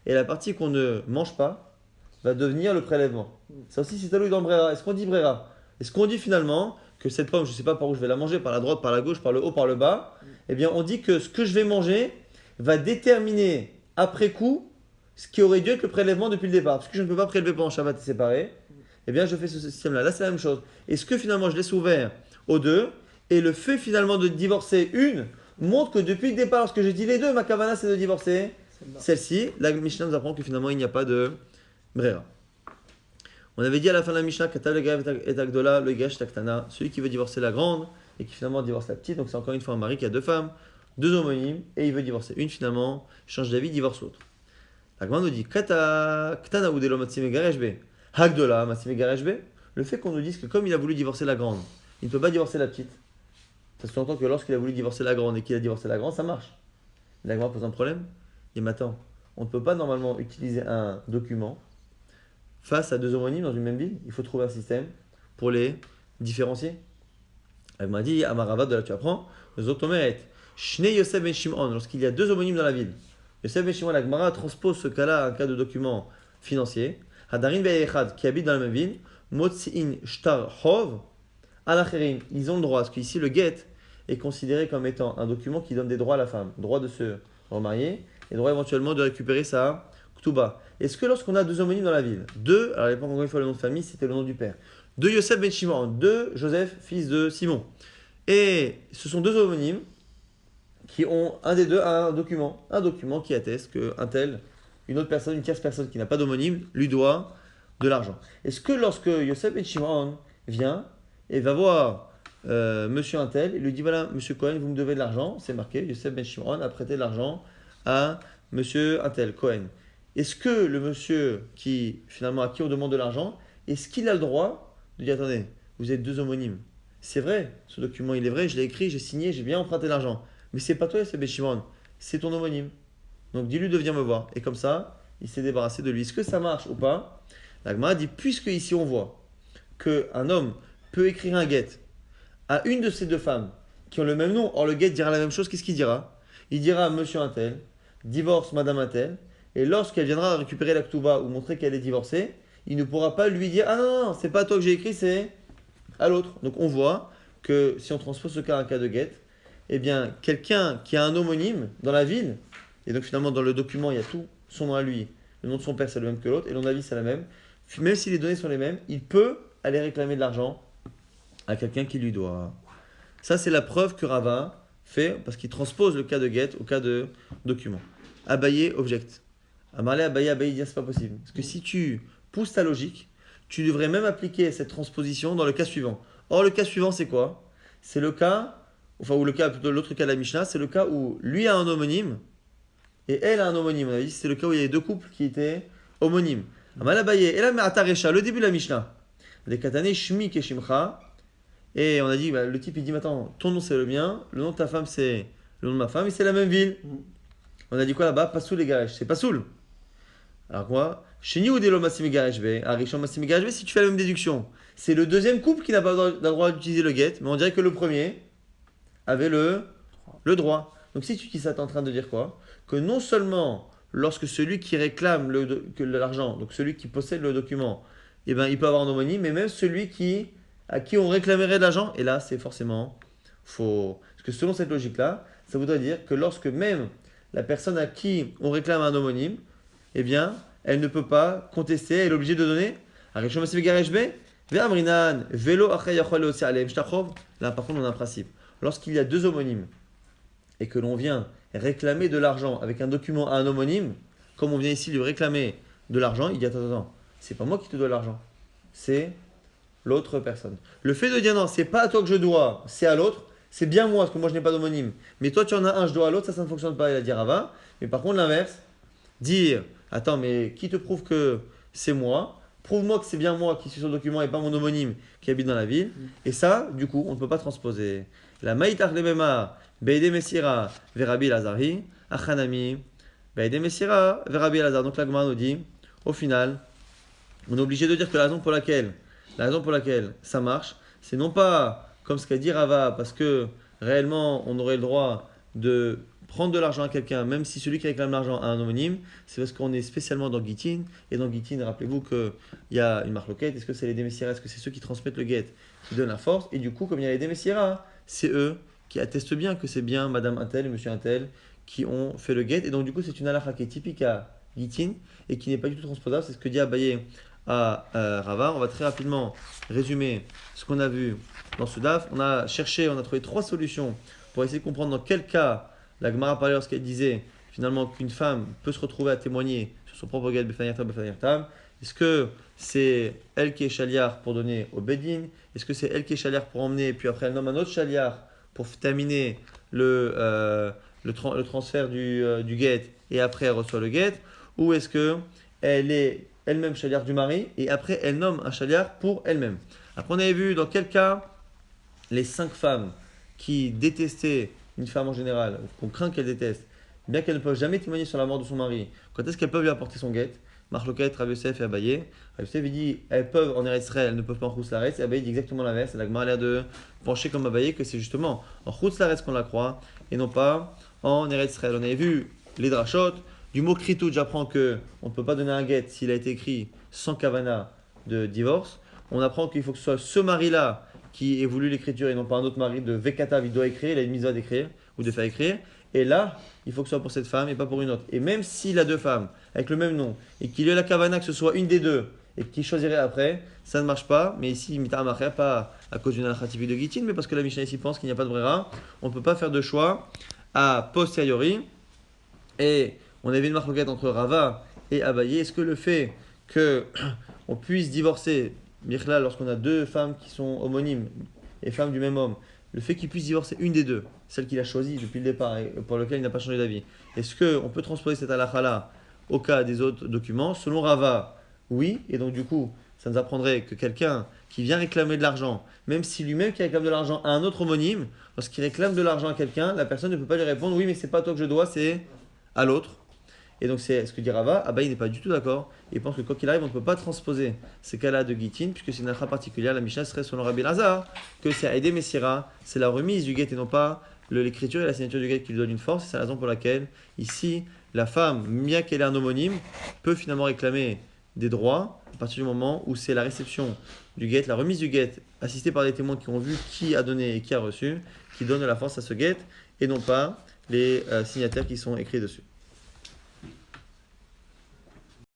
et la partie qu'on ne mange pas va devenir le prélèvement. Ça aussi, c'est alloué dans le Brera. Est-ce qu'on dit Brera? Est-ce qu'on dit finalement que cette pomme, je ne sais pas par où je vais la manger, par la droite, par la gauche, par le haut, par le bas? Eh bien, on dit que ce que je vais manger va déterminer après coup ce qui aurait dû être le prélèvement depuis le départ. Parce que je ne peux pas prélever pendant Shabbat et séparer, eh bien, je fais ce système-là. Là, c'est la même chose. Est-ce que finalement, je laisse ouvert aux deux et le fait finalement de divorcer une montre que depuis le départ, lorsque j'ai dit les deux, ma kavana, c'est de divorcer celle-ci. La Mishnah nous apprend que finalement, il n'y a pas de Brera. On avait dit à la fin de la Mishnah, Katav le Gav et Agdola, le Gash Taktana, celui qui veut divorcer la grande et qui finalement divorce la petite. Donc c'est encore une fois un mari qui a deux femmes, deux homonymes, et il veut divorcer une finalement, change d'avis, divorce l'autre. La grande nous dit Ktana Udelo Matsime Gareshbe, Agdola Matsime Gareshbe. Le fait qu'on nous dise que comme il a voulu divorcer la grande, il ne peut pas divorcer la petite. Ça se entend que lorsqu'il a voulu divorcer la grande et qu'il a divorcé la grande, ça marche. La grande pose un problème. Et maintenant, on ne peut pas normalement utiliser un document face à deux homonymes dans une même ville. Il faut trouver un système pour les différencier. Elle m'a dit, Amaravad, de là tu apprends, Zotomeret, Shnei Yosef ben Shimon, lorsqu'il y a deux homonymes dans la ville. Yosef ben Shimon, la Gemara transpose ce cas-là à un cas de document financier. Hadarin ben Echad, qui habite dans la même ville, Motzi'in Shtar Hov, Al-Akhirim, ils ont le droit, parce qu'ici le get est considéré comme étant un document qui donne des droits à la femme, droit de se remarier et droit éventuellement de récupérer sa Ktuba. Est-ce que lorsqu'on a deux homonymes dans la ville, deux, alors à l'époque encore une fois le nom de famille c'était le nom du père, de Yosef ben Shimon, de Joseph, fils de Simon, et ce sont deux homonymes qui ont un des deux un document qui atteste qu'un tel, une autre personne, une tierce personne qui n'a pas d'homonyme, lui doit de l'argent. Est-ce que lorsque Yosef ben Shimon vient et va voir monsieur un tel, il lui dit voilà, monsieur Cohen, vous me devez de l'argent, c'est marqué, Yosef ben Shimon a prêté de l'argent à monsieur un tel, Cohen. Est-ce que le monsieur qui, finalement, à qui on demande de l'argent, est-ce qu'il a le droit de dire attendez, vous êtes deux homonymes. C'est vrai, ce document il est vrai, je l'ai écrit, j'ai signé, j'ai bien emprunté l'argent. Mais c'est pas toi, c'est Béchimon, c'est ton homonyme. Donc dis-lui de venir me voir. Et comme ça, il s'est débarrassé de lui. Est-ce que ça marche ou pas? La Gemara dit puisque ici on voit qu'un homme peut écrire un get à une de ces deux femmes qui ont le même nom, or le get dira la même chose, qu'est-ce qu'il dira? Il dira monsieur un tel, divorce madame un tel, et lorsqu'elle viendra récupérer la Ktuba ou montrer qu'elle est divorcée, il ne pourra pas lui dire ah non, c'est pas toi que j'ai écrit, c'est à l'autre. Donc on voit que si on transpose ce cas à un cas de get, eh bien quelqu'un qui a un homonyme dans la ville, et donc finalement dans le document il y a tout son nom à lui, le nom de son père c'est le même que l'autre, et le nom de la ville c'est la même, même si les données sont les mêmes, il peut aller réclamer de l'argent à quelqu'un qui lui doit. Ça c'est la preuve que Rava fait, parce qu'il transpose le cas de get au cas de document. Abaye objecte. Amarle Abaye dit c'est pas possible. Parce que si tu pousses ta logique, tu devrais même appliquer cette transposition dans le cas suivant. Or, le cas suivant, c'est quoi? C'est le cas, enfin, ou le cas, plutôt l'autre cas de la Mishnah, c'est le cas où lui a un homonyme et elle a un homonyme. On a dit c'est le cas où il y avait deux couples qui étaient homonymes. Amal Abaye, et là, Ataresha, le début de la Mishnah. Les katane Shmi Keshimcha. Et on a dit, bah, le type il dit, attends, ton nom c'est le mien, le nom de ta femme c'est le nom de ma femme, et c'est la même ville. On a dit quoi là-bas? Pasoul et Garesh. C'est Pasoul. Alors quoi? Chez ou Delo Massimi Garesh B. Arishon Massimi Garesh B, si tu fais la même déduction, c'est le deuxième couple qui n'a pas le droit d'utiliser le get, mais on dirait que le premier avait le droit. Donc si tu dis ça, tu es en train de dire quoi? Que non seulement lorsque celui qui réclame l'argent, donc celui qui possède le document, eh ben, il peut avoir un homonyme, mais même celui à qui on réclamerait de l'argent, et là c'est forcément faux. Parce que selon cette logique-là, ça voudrait dire que lorsque même la personne à qui on réclame un homonyme, eh bien, elle ne peut pas contester, elle est obligée de donner. Là, par contre, on a un principe. Lorsqu'il y a deux homonymes et que l'on vient réclamer de l'argent avec un document à un homonyme, comme on vient ici lui réclamer de l'argent, il dit attends, c'est pas moi qui te dois l'argent, c'est l'autre personne. Le fait de dire non, c'est pas à toi que je dois, c'est à l'autre, c'est bien moi, parce que moi je n'ai pas d'homonyme. Mais toi tu en as un, je dois à l'autre, ça ne fonctionne pas, il a dit Rava. Mais par contre l'inverse, dire attends, mais qui te prouve que c'est moi? Prouve-moi que c'est bien moi qui suis sur le document et pas mon homonyme qui habite dans la ville. Et ça, du coup, on ne peut pas transposer. La maïtach lebema, beide mesira, verabi lazari, achanami, beide mesira, verabi lazar. Donc la Gemara nous dit, au final, on est obligé de dire que la raison pour laquelle ça marche, c'est non pas comme ce qu'a dit Rava, parce que réellement on aurait le droit de prendre de l'argent à quelqu'un, même si celui qui réclame l'argent a un homonyme, c'est parce qu'on est spécialement dans Gittin. Et dans Gittin, rappelez-vous qu'il y a une marloquette. Est-ce que c'est les Demessira? Est-ce que c'est ceux qui transmettent le get qui donnent la force? Et du coup, comme il y a les Demessira, c'est eux qui attestent bien que c'est bien Madame Intel et Monsieur Intel qui ont fait le get. Et donc, du coup, c'est une halakha qui est typique à Gittin et qui n'est pas du tout transposable. C'est ce que dit Abaye à Rava. On va très rapidement résumer ce qu'on a vu dans ce DAF. On a trouvé trois solutions pour essayer de comprendre dans quel cas la Gemara parlait lorsqu'elle disait finalement qu'une femme peut se retrouver à témoigner sur son propre guet Befanyartam. Est-ce que c'est elle qui est chaliar pour donner au Bedin? Est-ce que c'est elle qui est chaliar pour emmener et puis après elle nomme un autre chaliar pour terminer le transfert du guet et après elle reçoit le guet? Ou est-ce que elle est elle-même chaliar du mari et après elle nomme un chaliar pour elle-même? Après on avait vu dans quel cas les 5 femmes qui détestaient une femme en général, qu'on craint qu'elle déteste, bien qu'elle ne peut jamais témoigner sur la mort de son mari, quand est-ce qu'elles peuvent lui apporter son guet? Marloquet, Rav Yosef et Abaye. Rav Yosef il dit elles peuvent en Eretz Israël, elles ne peuvent pas en Chutz Laaretz. Et Abaye dit exactement l'inverse. La Gemara a l'air de pencher comme Abaye que c'est justement en Chutz Laaretz qu'on la croit et non pas en Eretz Israël. On avait vu les drachot. Du mot kritout, j'apprends que on ne peut pas donner un guet s'il a été écrit sans kavana de divorce. On apprend qu'il faut que ce soit ce mari-là qui ait voulu l'écriture et non pas un autre mari de Vekatav, il doit écrire, il a une mise d'écrire ou de faire écrire. Et là, il faut que ce soit pour cette femme et pas pour une autre. Et même s'il a deux femmes avec le même nom et qu'il ait la kavana que ce soit une des deux et qu'il choisirait après, ça ne marche pas. Mais ici, Mita Amacher, pas à cause d'une halakha typique de Gittin, mais parce que la Mishnah ici pense qu'il n'y a pas de brera. On ne peut pas faire de choix a posteriori. Et on avait une marloquette entre Rava et Abaye. Est-ce que le fait que on puisse divorcer, Michla, lorsqu'on a deux femmes qui sont homonymes et femmes du même homme, le fait qu'il puisse divorcer une des deux, celle qu'il a choisie depuis le départ et pour laquelle il n'a pas changé d'avis, est-ce qu'on peut transposer cette halakha-là au cas des autres documents? Selon Rava, oui. Et donc du coup, ça nous apprendrait que quelqu'un qui vient réclamer de l'argent, même si lui-même qui réclame de l'argent à un autre homonyme, lorsqu'il réclame de l'argent à quelqu'un, la personne ne peut pas lui répondre oui mais c'est pas toi que je dois, c'est à l'autre. Et donc c'est ce que dit Rava. Abaye n'est pas du tout d'accord. Il pense que quoi qu'il arrive, on ne peut pas transposer ces cas-là de Gittin, puisque c'est une halakha particulière. La Mishnah serait selon Rabbi Lazar que c'est Aïdé Messira, c'est la remise du guet et non pas l'écriture et la signature du guet qui lui donne une force. C'est la raison pour laquelle ici la femme, bien qu'elle ait un homonyme, peut finalement réclamer des droits à partir du moment où c'est la réception du guet, la remise du guet, assistée par des témoins qui ont vu qui a donné et qui a reçu, qui donne la force à ce guet et non pas les signataires qui sont écrits dessus.